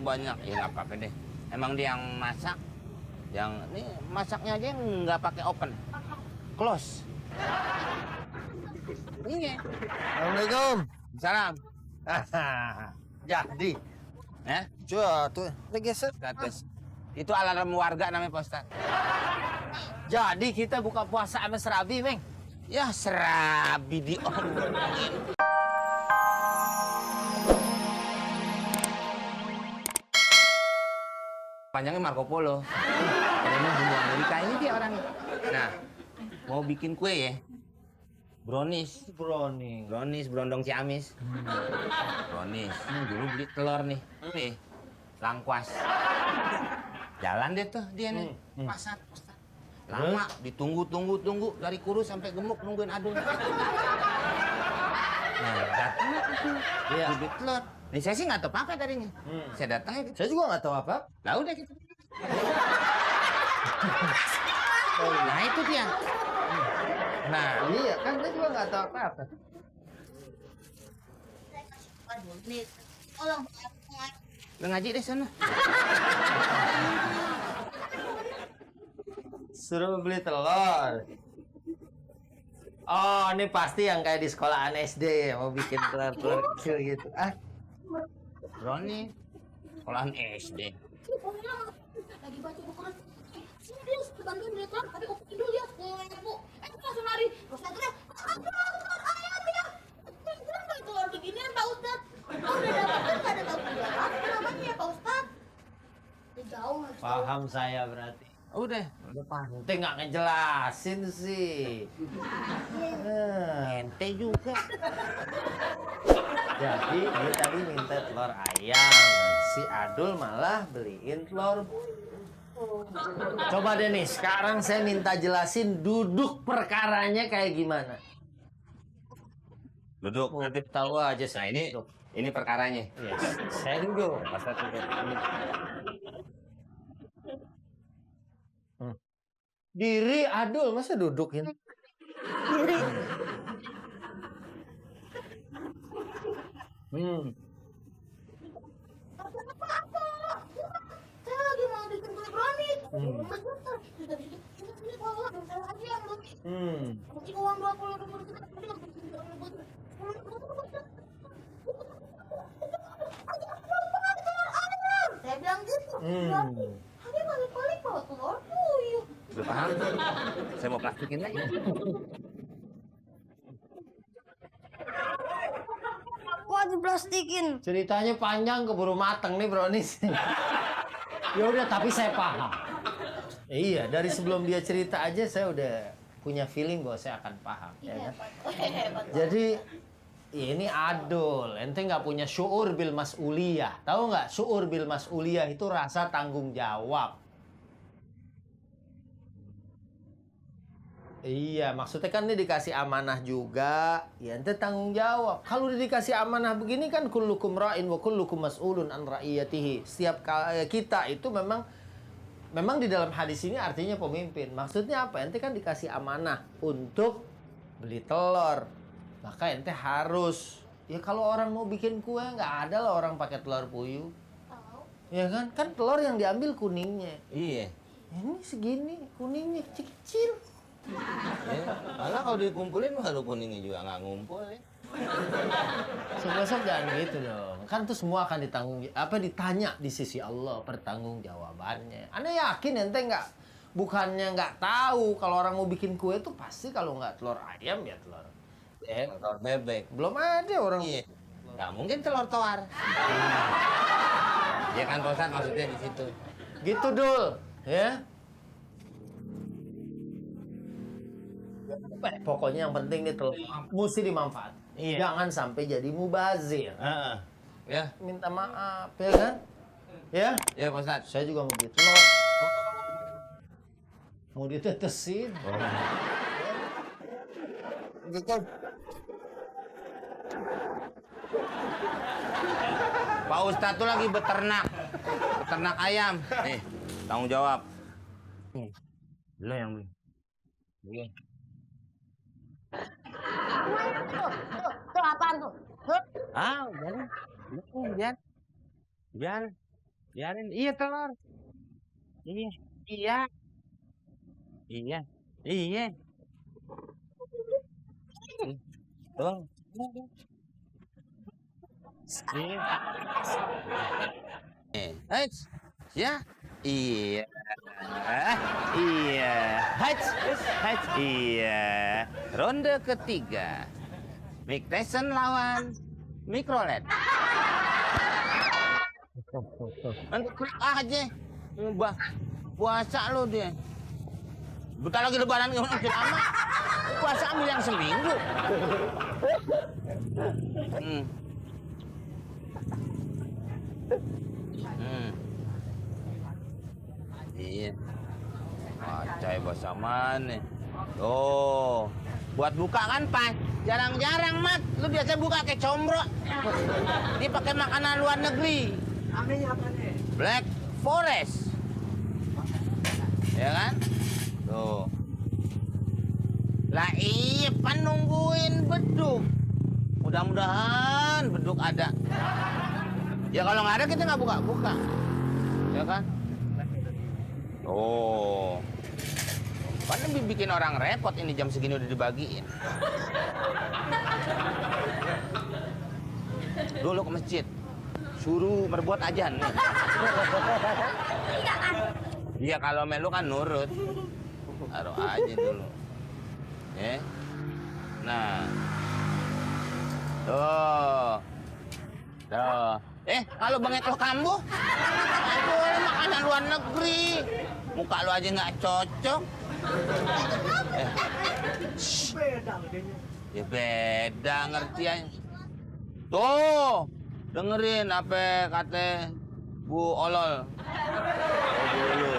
banyak. Ya nggak apa-apa deh. Emang dia yang masak. Yang ini masaknya aja nggak pakai open, close. Iya. Assalamualaikum. Salam. Jadi, coba tuh, geser. Gratis. Itu alarm warga namanya Pak Ustadz. Jadi kita buka puasa sama serabi, Meng. Ya serabi diomongin. Panjangnya Marco Polo. Ini benua Amerika ini dia orangnya. Nah, mau bikin kue ya. Brownies. Brownies, berondong Ciamis. Brownies. Dulu beli telur nih. Nih, Langkuas. Jalan deh tuh dia nih. Pasar. Lama, ditunggu. Dari kurus sampai gemuk nungguin adul. Nah, datang aku. Iya. Beli telur. Nih saya sih nggak tahu apa tadinya. Saya datang gitu. Saya juga nggak tahu apa. Lah udah gitu. Nah itu dia. Nah, Iya, kan saya juga nggak tahu apa-apa. lu ngaji deh sana. Suruh beli telur. Oh, ini pasti yang kayak di sekolahan SD ya, mau bikin telur kecil gitu. Brownie. Sekolahan SD. Lagi baca buku sini dia bantuin dia kan tadi aku tidur dia bu langsung lari terus saya teriak ayam ya kenapa keluar beginian Pak Ustad udah dapet kan nggak ada tahu apa namanya ya Pak Ustad jauh Paham saya berarti. Udah paham. Ente nggak ngejelasin sih. ente juga. Jadi dia tadi minta telur ayam, si Adul malah beliin telur. Coba deh nih, sekarang saya minta jelasin duduk perkaranya kayak gimana. Duduk. Nanti tahu aja Nah saya. ini Duduk. ini perkaranya. Yes. Saya duduk. Pas duduk. Diri Adul masa dudukin? diri saya lagi mau bikin kue brownies Mas Ustad sudah sini bawa saya aja yang beli kasih uang 20.000 saya bilang gitu tapi balik-balik bawa telur puyuh Udah paham? Saya mau plastikin lagi. kok diplastikin Ceritanya panjang keburu mateng nih brownies. Ya udah, tapi saya paham. Iya, dari sebelum dia cerita aja saya udah punya feeling bahwa saya akan paham. Ya kan? Jadi ya ini Adul, ente nggak punya syuur bil mas'uliyah. Tahu nggak? Syuur bil mas'uliyah itu rasa tanggung jawab. Iya, maksudnya kan dia dikasih amanah juga, ya ente tanggung jawab. Kalau dia dikasih amanah begini kan kullukum ra'in wa kullukum mas'ulun an ra'iyatihi. Setiap kita itu memang di dalam hadis ini artinya pemimpin. Maksudnya apa? Ente kan dikasih amanah untuk beli telur. Maka ente harus, ya kalau orang mau bikin kue nggak ada lah orang pakai telur puyuh. Ya kan? Kan telur yang diambil kuningnya. Iya. Ini segini, kuningnya kecil-kecil. Ya, malah kalau dikumpulin baru kuningnya juga nggak ngumpul ya. Sebesar jangan gitu dong. Kan tuh semua akan ditanya di sisi Allah pertanggungjawabannya. Anda yakin ente bukannya nggak tahu kalau orang mau bikin kue tuh pasti kalau nggak telur ayam ya telur Telur bebek. belum ada orang. Iya. Nggak mungkin telur tawar. Ya kan Pak Ustadz maksudnya di situ. Gitu Dul, ya. Pokoknya yang penting nih telur mesti dimanfaat. Iya. Jangan sampai jadi mubazir. Ya. Minta maaf ya kan? Ya. Ya Pak Ustadz. Saya juga mau beli telur. Mau ditetesin. Pak Ustadz tuh lagi beternak ayam. Nih, tanggung jawab. Lo yang beli. Iya. Tuh apaan tuh? Biar. Biar. Biarin. Iya telur. Iya. Iya. Iya. Iya. Tuh. Iya. Hei, ya. Iya. Iya. Hats, hats. Iya. Ronde ketiga. Mike Tyson lawan Mikrolet. Nanti klik aja. Mbah, puasa lo dia. Bentar lagi lebaran makin lama. Puasa ambil yang seminggu. Iya. Acai bahasa mana? Oh, buat buka kan, Pak? Jarang-jarang, Mat. Lu biasa buka kayak combro. Ini pakai makanan luar negeri. Namanya apa nih? Black Forest. Ya kan? Tuh. Lah iya, pan nungguin beduk. Mudah-mudahan beduk ada. Ya kalau nggak ada kita nggak buka-buka. Ya kan? Oh. Kan bikin orang repot ini jam segini udah dibagiin. Dulu ke masjid. Suruh berbuat ajan nih. Iya kalau melu kan nurut. Taruh aja dulu. Nah. Tuh. Tuh. Kalau bengek lo kambuh, boleh makanan luar negeri. Muka lo aja nggak cocok. Beda kayaknya. Ya beda ngerti aja. Tuh, dengerin apa kata Bu Olol. Dulu.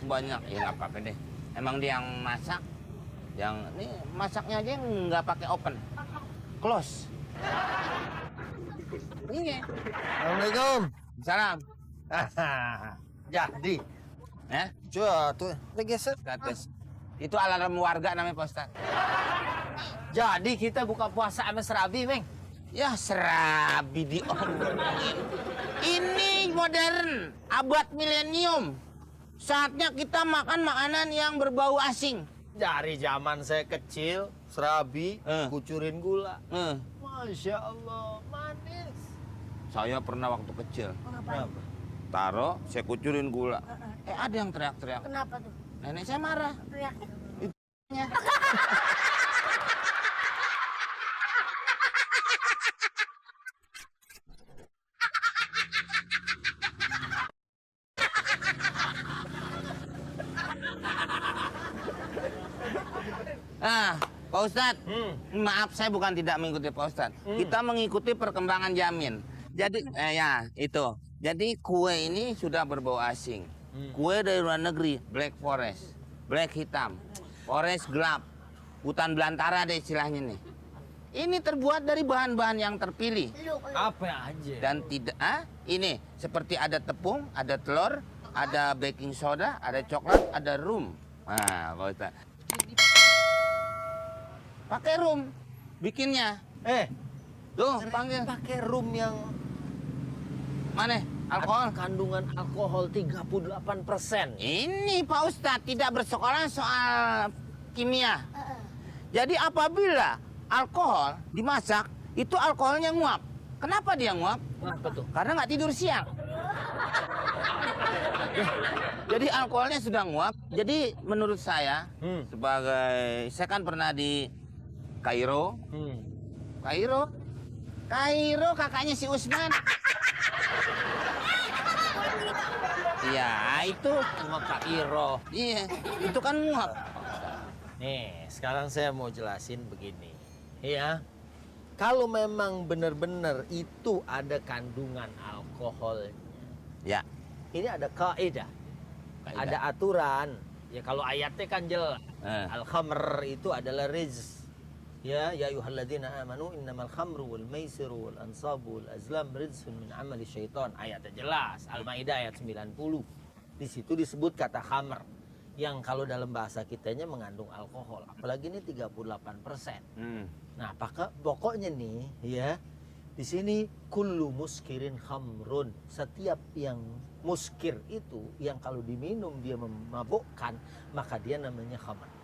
Banyak, ya nggak apa-apa deh. Emang dia yang masak. Yang ini masaknya aja nggak pakai open, close. Iya. Assalamualaikum. Salam. Jadi, Coba tuh, geser. Gratis. Itu alarm warga namanya Pak Ustadz. Jadi kita buka puasa sama serabi, Meng. Ya serabi diomongin. Ini modern, abad milenium. Saatnya kita makan makanan yang berbau asing. Dari zaman saya kecil, serabi, kucurin gula. Eh, Masya Allah, manis. saya pernah waktu kecil. Kenapa? Taruh, saya kucurin gula. Ada yang teriak-teriak. Kenapa tuh? Nenek saya marah. Teriak. Pak Ustadz, maaf saya bukan tidak mengikuti Pak Ustadz. Kita mengikuti perkembangan zaman. Jadi, ya itu. Jadi kue ini sudah berbau asing. Kue dari luar negeri, Black Forest, Black hitam, Forest gelap, hutan belantara deh istilahnya nih. Ini terbuat dari bahan-bahan yang terpilih Apa aja? dan tidak. Ini seperti ada tepung, ada telur, ada baking soda, ada coklat, ada rum. Nah, Pak Ustadz. Pakai rum bikinnya. Tuh, panggil. Pakai rum yang Mana? Alkohol. kandungan alkohol 38%. Ini Pak Ustadz tidak bersekolah soal kimia. Jadi apabila alkohol dimasak, itu alkoholnya nguap. Kenapa dia nguap? Kenapa tuh? Karena nggak tidur siang. Jadi alkoholnya sudah nguap. Jadi menurut saya, saya kan pernah di Kairo. Kairo kakaknya si Usman. Iya, itu Cuma Kairo. iya, itu kan nguap. Nih, sekarang saya mau jelasin begini. Ya, kalau memang benar-benar itu ada kandungan alkoholnya, Ya. ini ada kaidah, ada aturan. Ya kalau ayatnya kan jelas. Al-khamr itu adalah rizq. Ya ayyuhalladzina amanu innamal khamru wal maisiru wal ansabu wal azlam rizqun min amali syaitan. Ayatnya jelas. Al-Maidah ayat 90. Di situ disebut kata khamr yang kalau dalam bahasa kitanya mengandung alkohol. Apalagi ini 38%. Nah, pokoknya nih ya, Di sini kullu muskirin khamrun. Setiap yang muskir itu yang kalau diminum dia memabukkan, maka dia namanya khamr.